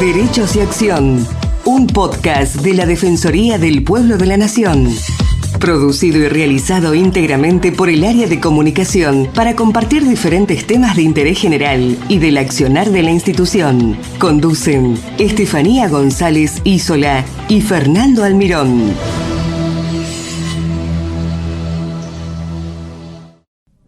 Derechos y Acción, un podcast de la Defensoría del Pueblo de la Nación. Producido y realizado íntegramente por el área de comunicación para compartir diferentes temas de interés general y del accionar de la institución. Conducen Estefanía González Isola y Fernando Almirón.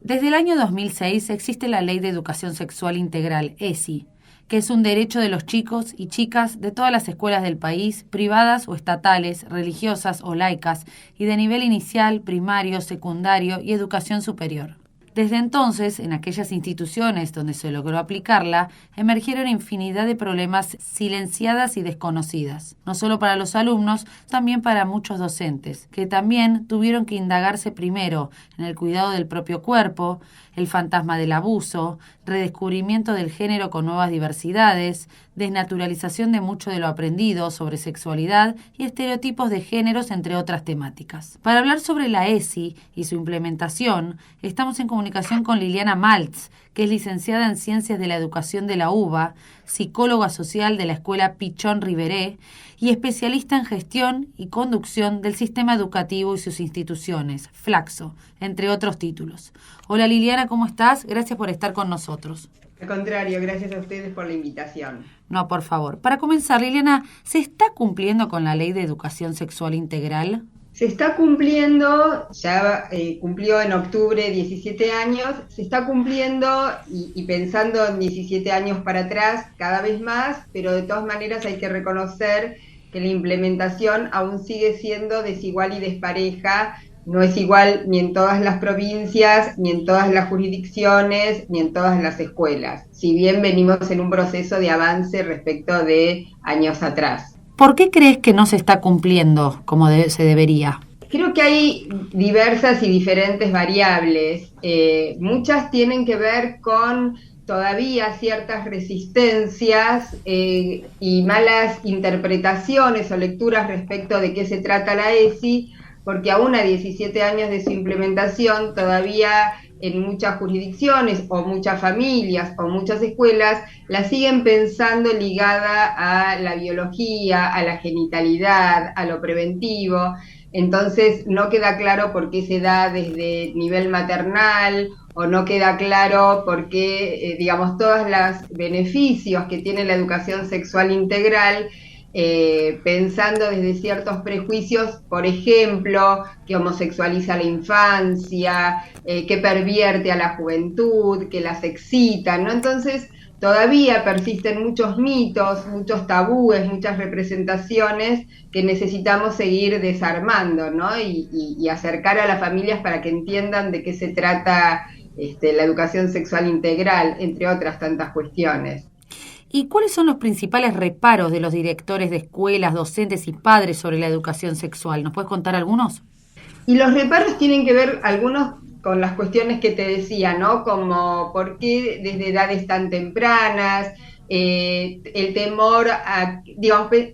Desde el año 2006 existe la Ley de Educación Sexual Integral, ESI, que es un derecho de los chicos y chicas de todas las escuelas del país, privadas o estatales, religiosas o laicas, y de nivel inicial, primario, secundario y educación superior. Desde entonces, en aquellas instituciones donde se logró aplicarla, emergieron infinidad de problemas silenciadas y desconocidas, no solo para los alumnos, también para muchos docentes, que también tuvieron que indagarse primero en el cuidado del propio cuerpo, el fantasma del abuso, redescubrimiento del género con nuevas diversidades, desnaturalización de mucho de lo aprendido sobre sexualidad y estereotipos de géneros, entre otras temáticas. Para hablar sobre la ESI y su implementación, estamos en comunicación con Liliana Maltz, que es licenciada en Ciencias de la Educación de la UBA, psicóloga social de la Escuela Pichón Riveré y especialista en gestión y conducción del sistema educativo y sus instituciones, Flaxo, entre otros títulos. Hola Liliana, ¿cómo estás? Gracias por estar con nosotros. Al contrario, gracias a ustedes por la invitación. No, por favor. Para comenzar, Liliana, ¿se está cumpliendo con la Ley de Educación Sexual Integral? Se está cumpliendo, ya cumplió en octubre 17 años, se está cumpliendo y pensando en 17 años para atrás cada vez más, pero de todas maneras hay que reconocer que la implementación aún sigue siendo desigual y despareja. No es igual ni en todas las provincias, ni en todas las jurisdicciones, ni en todas las escuelas, si bien venimos en un proceso de avance respecto de años atrás. ¿Por qué crees que no se está cumpliendo como se debería? Creo que hay diversas y diferentes variables. Muchas tienen que ver con todavía ciertas resistencias y malas interpretaciones o lecturas respecto de qué se trata la ESI, porque aún a 17 años de su implementación todavía en muchas jurisdicciones o muchas familias o muchas escuelas la siguen pensando ligada a la biología, a la genitalidad, a lo preventivo. Entonces no queda claro por qué se da desde nivel maternal o no queda claro por qué, todos los beneficios que tiene la educación sexual integral, pensando desde ciertos prejuicios, por ejemplo, que homosexualiza la infancia, que pervierte a la juventud, que las excita, ¿no? Entonces, todavía persisten muchos mitos, muchos tabúes, muchas representaciones que necesitamos seguir desarmando, ¿no? Y acercar a las familias para que entiendan de qué se trata la educación sexual integral, entre otras tantas cuestiones. ¿Y cuáles son los principales reparos de los directores de escuelas, docentes y padres sobre la educación sexual? ¿Nos puedes contar algunos? Y los reparos tienen que ver algunos con las cuestiones que te decía, ¿no? Como por qué desde edades tan tempranas, el temor a,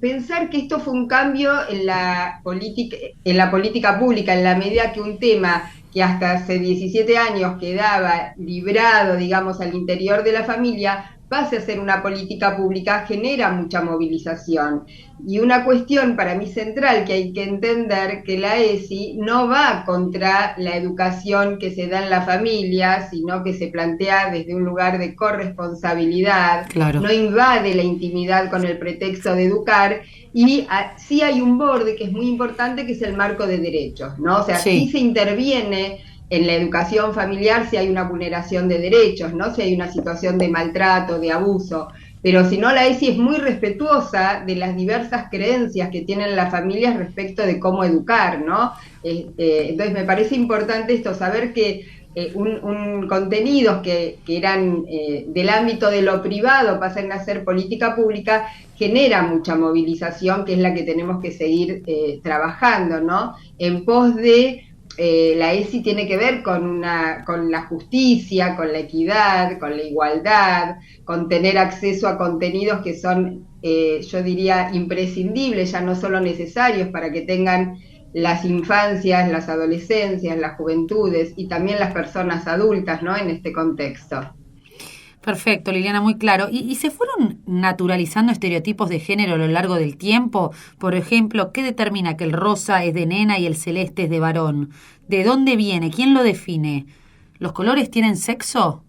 pensar que esto fue un cambio en la política pública, en la medida que un tema que hasta hace 17 años quedaba librado, al interior de la familia, pase a ser una política pública, genera mucha movilización. Y una cuestión para mí central que hay que entender, que la ESI no va contra la educación que se da en la familia, sino que se plantea desde un lugar de corresponsabilidad, claro. No invade la intimidad con el pretexto de educar, y sí hay un borde que es muy importante, que es el marco de derechos, ¿no? O sea, sí se interviene en la educación familiar si hay una vulneración de derechos, ¿no? Si hay una situación de maltrato, de abuso, pero si no, la ESI es muy respetuosa de las diversas creencias que tienen las familias respecto de cómo educar, ¿no? Entonces me parece importante esto, saber que contenidos que eran del ámbito de lo privado pasan a ser política pública, genera mucha movilización, que es la que tenemos que seguir trabajando, ¿no? En pos de la ESI tiene que ver con la justicia, con la equidad, con la igualdad, con tener acceso a contenidos que son, yo diría, imprescindibles, ya no solo necesarios para que tengan las infancias, las adolescencias, las juventudes y también las personas adultas, ¿no? En este contexto. Perfecto, Liliana, muy claro. ¿Y se fueron naturalizando estereotipos de género a lo largo del tiempo? Por ejemplo, ¿qué determina que el rosa es de nena y el celeste es de varón? ¿De dónde viene? ¿Quién lo define? ¿Los colores tienen sexo?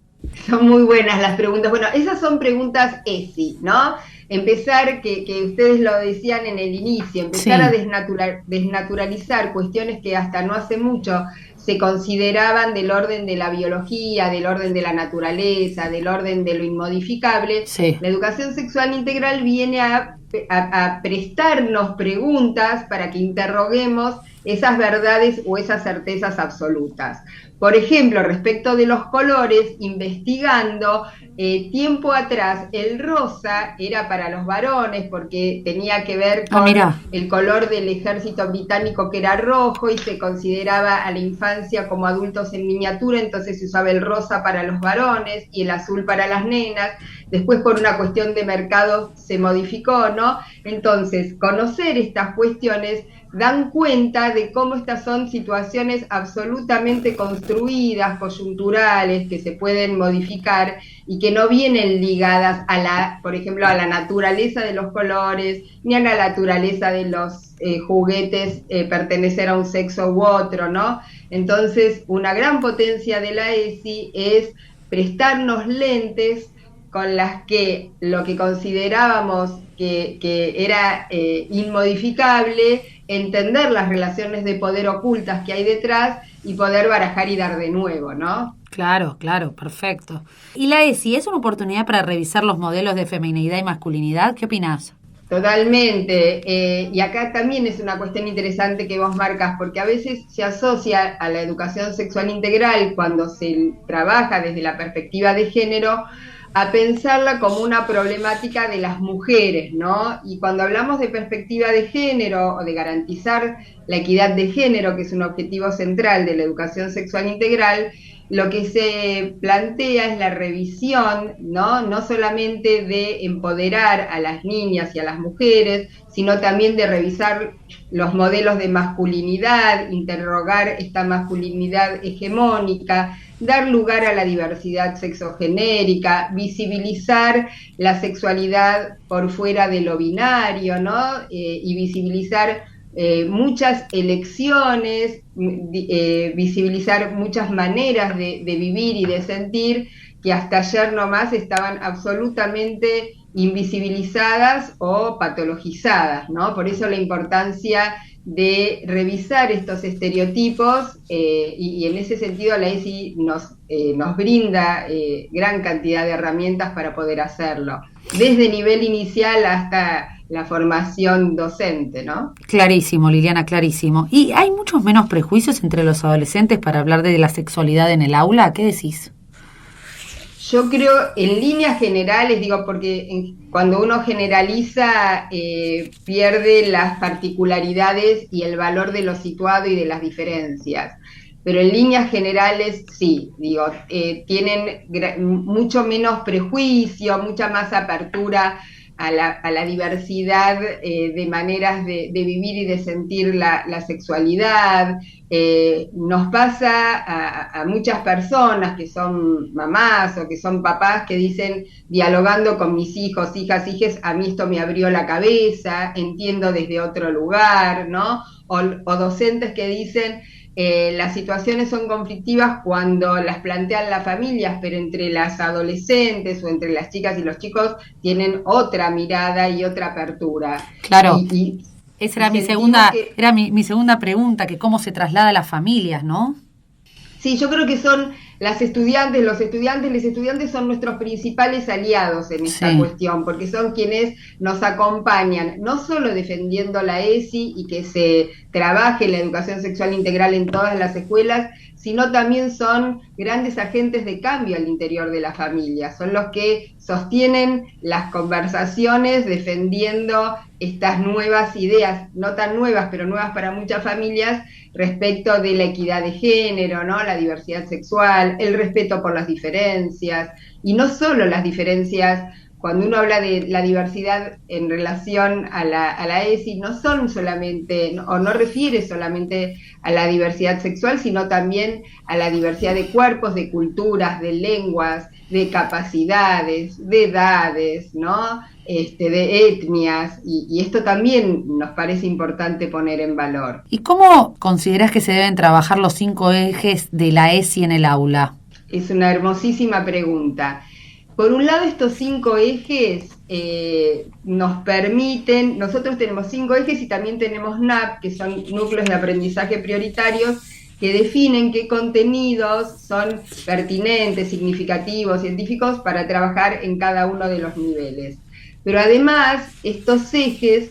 Son muy buenas las preguntas. Bueno, esas son preguntas ESI, ¿no? Empezar, que ustedes lo decían en el inicio, empezar Sí. a desnaturalizar cuestiones que hasta no hace mucho se consideraban del orden de la biología, del orden de la naturaleza, del orden de lo inmodificable. Sí. La educación sexual integral viene a prestarnos preguntas para que interroguemos esas verdades o esas certezas absolutas. Por ejemplo, respecto de los colores, investigando, tiempo atrás el rosa era para los varones porque tenía que ver con el color del ejército británico, que era rojo, y se consideraba a la infancia como adultos en miniatura, entonces se usaba el rosa para los varones y el azul para las nenas. Después, por una cuestión de mercado, se modificó, ¿no? Entonces, conocer estas cuestiones dan cuenta de cómo estas son situaciones absolutamente construidas, coyunturales, que se pueden modificar y que no vienen ligadas a la, por ejemplo, a la naturaleza de los colores, ni a la naturaleza de los juguetes, pertenecer a un sexo u otro, ¿no? Entonces, una gran potencia de la ESI es prestarnos lentes con las que lo que considerábamos que era inmodificable, entender las relaciones de poder ocultas que hay detrás y poder barajar y dar de nuevo, ¿no? Claro, claro, perfecto. ¿Y la ESI es una oportunidad para revisar los modelos de feminidad y masculinidad? ¿Qué opinás? Totalmente, y acá también es una cuestión interesante que vos marcas, porque a veces se asocia a la educación sexual integral, cuando se trabaja desde la perspectiva de género, a pensarla como una problemática de las mujeres, ¿no? Y cuando hablamos de perspectiva de género o de garantizar la equidad de género, que es un objetivo central de la educación sexual integral, lo que se plantea es la revisión, ¿no? No solamente de empoderar a las niñas y a las mujeres, sino también de revisar los modelos de masculinidad, interrogar esta masculinidad hegemónica, dar lugar a la diversidad sexogenérica, visibilizar la sexualidad por fuera de lo binario, ¿no? Y visibilizar muchas elecciones, visibilizar muchas maneras de vivir y de sentir que hasta ayer nomás estaban absolutamente invisibilizadas o patologizadas, ¿no? Por eso la importancia de revisar estos estereotipos, y en ese sentido la ESI nos brinda gran cantidad de herramientas para poder hacerlo, desde nivel inicial hasta la formación docente, ¿no? Clarísimo, Liliana, clarísimo. ¿Y hay muchos menos prejuicios entre los adolescentes para hablar de la sexualidad en el aula? ¿Qué decís? Yo creo, en líneas generales, digo, porque cuando uno generaliza, pierde las particularidades y el valor de lo situado y de las diferencias. Pero en líneas generales, sí, digo, tienen mucho menos prejuicio, mucha más apertura a la diversidad de maneras de vivir y de sentir la sexualidad. Nos pasa a muchas personas que son mamás o que son papás que dicen, dialogando con mis hijos, hijas, hijes, a mí esto me abrió la cabeza, entiendo desde otro lugar, ¿no? O docentes que dicen, las situaciones son conflictivas cuando las plantean las familias, pero entre las adolescentes o entre las chicas y los chicos tienen otra mirada y otra apertura. Claro, esa era mi segunda pregunta, que cómo se traslada a las familias, ¿no? Sí, yo creo que son las estudiantes, los estudiantes son nuestros principales aliados en esta cuestión, porque son quienes nos acompañan, no solo defendiendo la ESI y que se trabaje la educación sexual integral en todas las escuelas, sino también son grandes agentes de cambio al interior de la familia, son los que sostienen las conversaciones defendiendo estas nuevas ideas, no tan nuevas, pero nuevas para muchas familias, respecto de la equidad de género, ¿no? La diversidad sexual, el respeto por las diferencias, y no solo las diferencias cuando uno habla de la diversidad en relación a la ESI, no son solamente, o no refiere solamente a la diversidad sexual, sino también a la diversidad de cuerpos, de culturas, de lenguas, de capacidades, de edades, ¿no? De etnias, y esto también nos parece importante poner en valor. ¿Y cómo consideras que se deben trabajar los 5 ejes de la ESI en el aula? Es una hermosísima pregunta. Por un lado, estos 5 ejes nos permiten, nosotros tenemos 5 ejes y también tenemos NAP, que son núcleos de aprendizaje prioritarios, que definen qué contenidos son pertinentes, significativos, científicos para trabajar en cada uno de los niveles. Pero además, estos ejes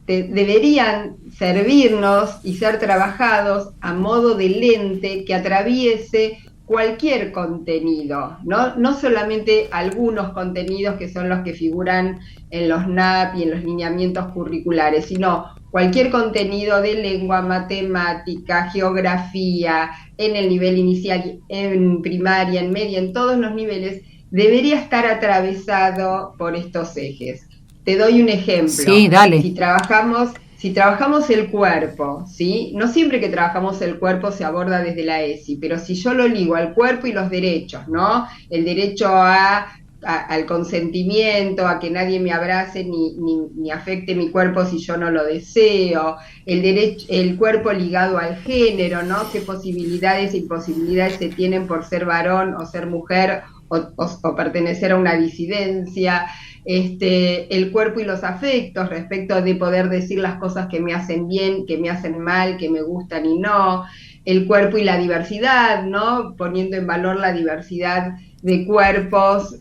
deberían servirnos y ser trabajados a modo de lente que atraviese cualquier contenido, no solamente algunos contenidos que son los que figuran en los NAP y en los lineamientos curriculares, sino cualquier contenido de lengua, matemática, geografía, en el nivel inicial, en primaria, en media, en todos los niveles, debería estar atravesado por estos ejes. Te doy un ejemplo. Sí, dale. Si trabajamos el cuerpo, ¿sí? No siempre que trabajamos el cuerpo se aborda desde la ESI, pero si yo lo ligo al cuerpo y los derechos, ¿no? El derecho al consentimiento, a que nadie me abrace ni afecte mi cuerpo si yo no lo deseo, el cuerpo ligado al género, ¿no? Qué posibilidades e imposibilidades se tienen por ser varón o ser mujer o pertenecer a una disidencia. El cuerpo y los afectos respecto de poder decir las cosas que me hacen bien, que me hacen mal, que me gustan y no, el cuerpo y la diversidad, ¿no? Poniendo en valor la diversidad de cuerpos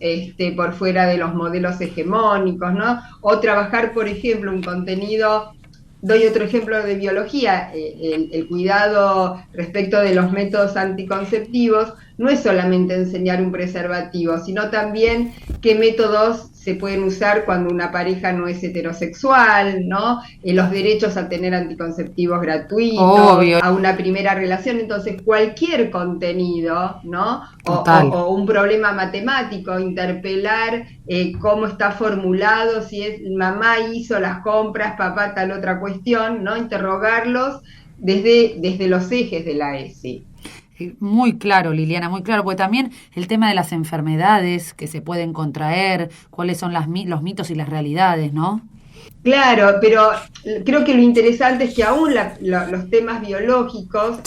por fuera de los modelos hegemónicos, ¿no? O trabajar, por ejemplo, un contenido. Doy otro ejemplo de biología, el cuidado respecto de los métodos anticonceptivos no es solamente enseñar un preservativo, sino también qué métodos se pueden usar cuando una pareja no es heterosexual, ¿no? Los derechos a tener anticonceptivos gratuitos, obvio, a una primera relación. Entonces, cualquier contenido, ¿no? O un problema matemático, interpelar cómo está formulado, si es mamá hizo las compras, papá tal otra cuestión, ¿no? Interrogarlos desde los ejes de la ESI. Muy claro, Liliana, muy claro, porque también el tema de las enfermedades que se pueden contraer, cuáles son los mitos y las realidades, ¿no? Claro, pero creo que lo interesante es que aún los temas biológicos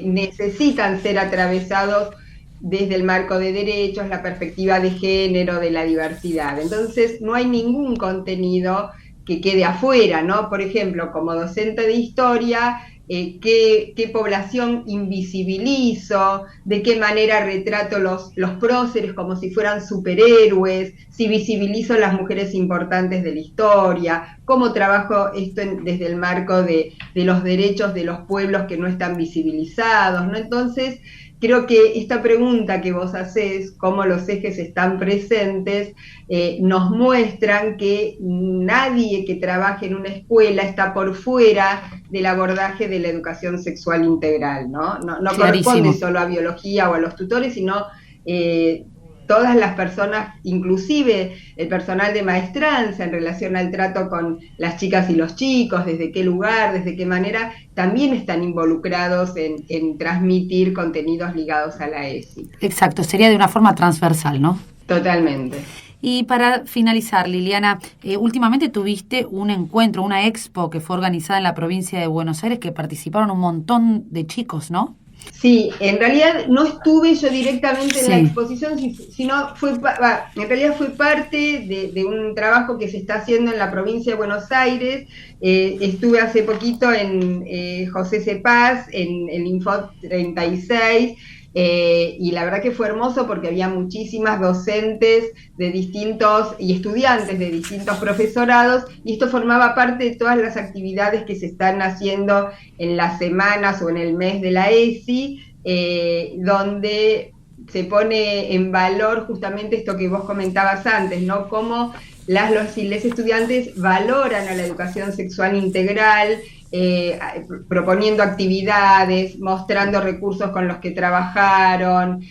necesitan ser atravesados desde el marco de derechos, la perspectiva de género, de la diversidad. Entonces, no hay ningún contenido que quede afuera, ¿no? Por ejemplo, como docente de historia, qué población invisibilizo, de qué manera retrato los próceres como si fueran superhéroes, si visibilizo las mujeres importantes de la historia, cómo trabajo esto desde el marco de los derechos de los pueblos que no están visibilizados, ¿no? Entonces, creo que esta pregunta que vos hacés, cómo los ejes están presentes, nos muestran que nadie que trabaje en una escuela está por fuera del abordaje de la educación sexual integral, ¿no? No corresponde solo a biología o a los tutores, sino todas las personas, inclusive el personal de maestranza en relación al trato con las chicas y los chicos, desde qué lugar, desde qué manera, también están involucrados en transmitir contenidos ligados a la ESI. Exacto, sería de una forma transversal, ¿no? Totalmente. Y para finalizar, Liliana, últimamente tuviste un encuentro, una expo que fue organizada en la provincia de Buenos Aires, que participaron un montón de chicos, ¿no? Sí, en realidad no estuve yo directamente en la exposición, sino en realidad fue parte de un trabajo que se está haciendo en la provincia de Buenos Aires. Estuve hace poquito en José Cepaz, en el Info 36, y la verdad que fue hermoso porque había muchísimas docentes de distintos y estudiantes de distintos profesorados, y esto formaba parte de todas las actividades que se están haciendo en las semanas o en el mes de la ESI, donde se pone en valor justamente esto que vos comentabas antes, ¿no? Cómo los y les estudiantes valoran a la educación sexual integral, proponiendo actividades, mostrando recursos con los que trabajaron,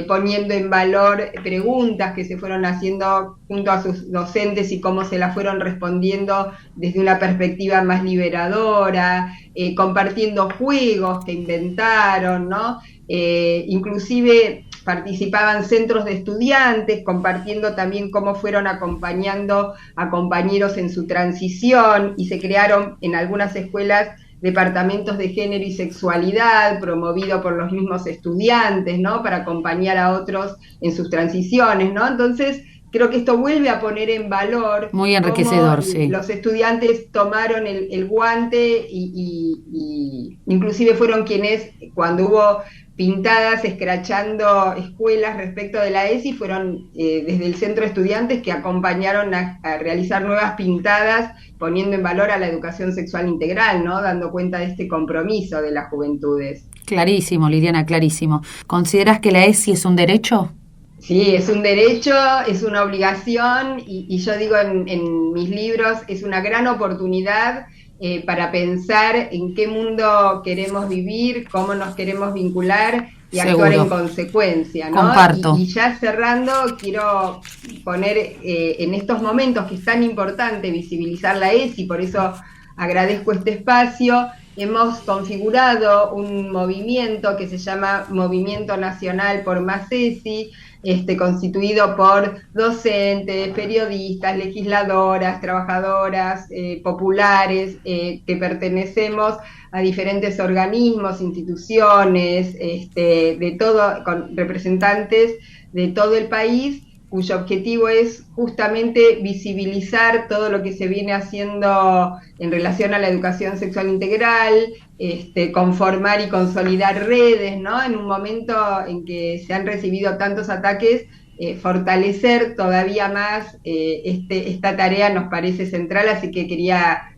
poniendo en valor preguntas que se fueron haciendo junto a sus docentes y cómo se las fueron respondiendo desde una perspectiva más liberadora, compartiendo juegos que inventaron, ¿no? Inclusive participaban centros de estudiantes, compartiendo también cómo fueron acompañando a compañeros en su transición, y se crearon en algunas escuelas departamentos de género y sexualidad, promovido por los mismos estudiantes, ¿no? Para acompañar a otros en sus transiciones, ¿no? Entonces, creo que esto vuelve a poner en valor muy enriquecedor, cómo sí. Los estudiantes tomaron el guante y inclusive fueron quienes, cuando hubo pintadas escrachando escuelas respecto de la ESI, fueron desde el centro de estudiantes que acompañaron a realizar nuevas pintadas poniendo en valor a la educación sexual integral, ¿no? Dando cuenta de este compromiso de las juventudes. Clarísimo, Liliana, clarísimo. ¿Consideras que la ESI es un derecho? Sí, es un derecho, es una obligación y yo digo en mis libros, es una gran oportunidad para pensar en qué mundo queremos vivir, cómo nos queremos vincular y Seguro. actuar en consecuencia, ¿no? Comparto. Y ya cerrando, quiero poner en estos momentos que es tan importante visibilizar la ESI, por eso agradezco este espacio. Hemos configurado un movimiento que se llama Movimiento Nacional por Más ESI, constituido por docentes, periodistas, legisladoras, trabajadoras, populares, que pertenecemos a diferentes organismos, instituciones, de todo, con representantes de todo el país, cuyo objetivo es justamente visibilizar todo lo que se viene haciendo en relación a la educación sexual integral, conformar y consolidar redes, ¿no? En un momento en que se han recibido tantos ataques, fortalecer todavía más esta tarea nos parece central, así que quería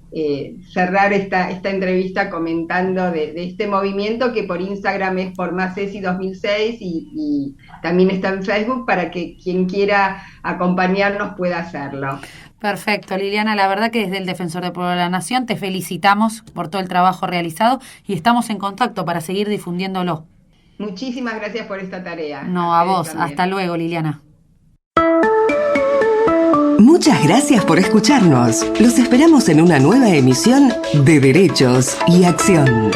cerrar esta entrevista comentando de este movimiento que por Instagram es por Más ESI 2006 y también está en Facebook para que quien quiera acompañarnos pueda hacerlo. Perfecto, Liliana, la verdad que desde el Defensor del Pueblo de la Nación te felicitamos por todo el trabajo realizado y estamos en contacto para seguir difundiéndolo. Muchísimas gracias por esta tarea. No, a vos. También. Hasta luego, Liliana. Muchas gracias por escucharnos. Los esperamos en una nueva emisión de Derechos y Acción.